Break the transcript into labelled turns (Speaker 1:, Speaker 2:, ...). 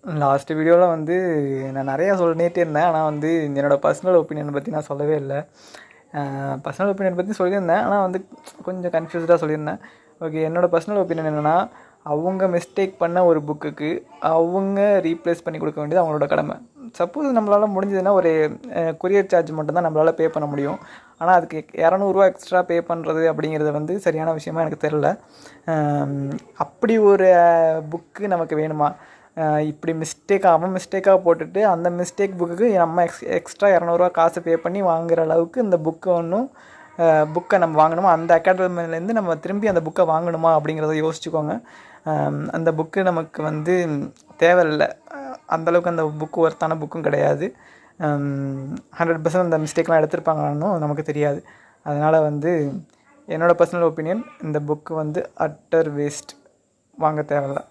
Speaker 1: Last வீடியோவில் வந்து நான் நிறையா சொல்லிட்டே இருந்தேன். ஆனால் வந்து என்னோடய பர்சனல் ஒப்பீனியனை பற்றி நான் சொல்லவே இல்லை. பர்சனல் ஒப்பீனியன் பற்றி சொல்லியிருந்தேன், ஆனால் வந்து கொஞ்சம் கன்ஃபியூஸ்டாக சொல்லியிருந்தேன். ஓகே, என்னோடய பர்சனல் ஒப்பீனியன் என்னென்னா, அவங்க மிஸ்டேக் பண்ண ஒரு புக்குக்கு அவங்க ரீப்ளேஸ் பண்ணி கொடுக்க வேண்டியது அவங்களோட கடமை. சப்போஸ் நம்மளால் முடிஞ்சதுன்னா ஒரு கொரியர் சார்ஜ் மட்டும்தான் நம்மளால் பே பண்ண முடியும். ஆனால் அதுக்கு ₹200 எக்ஸ்ட்ரா பே பண்ணுறது அப்படிங்கிறது வந்து சரியான விஷயமா எனக்கு தெரில. அப்படி ஒரு புக்கு நமக்கு வேணுமா? இப்படி அவன் மிஸ்டேக்காக போட்டுட்டு அந்த மிஸ்டேக் புக்குக்கு நம்ம எக்ஸ்ட்ரா ₹200 காசு பே பண்ணி வாங்குகிற அளவுக்கு இந்த புக்கை நம்ம வாங்கணுமா? அந்த அகாடமிலேருந்து நம்ம திரும்பி அந்த புக்கை வாங்கணுமா அப்படிங்கிறத யோசிச்சுக்கோங்க. அந்த புக்கு நமக்கு வந்து தேவையில்லை. அந்தளவுக்கு அந்த புக்கு ஒர்த்தான புக்கும் கிடையாது. 100% அந்த மிஸ்டேக்லாம் எடுத்திருப்பாங்கன்னு நமக்கு தெரியாது. அதனால் வந்து என்னோடய பர்சனல் ஒப்பீனியன், இந்த புக்கு வந்து அட்டர் வேஸ்ட், வாங்க தேவையில்லை.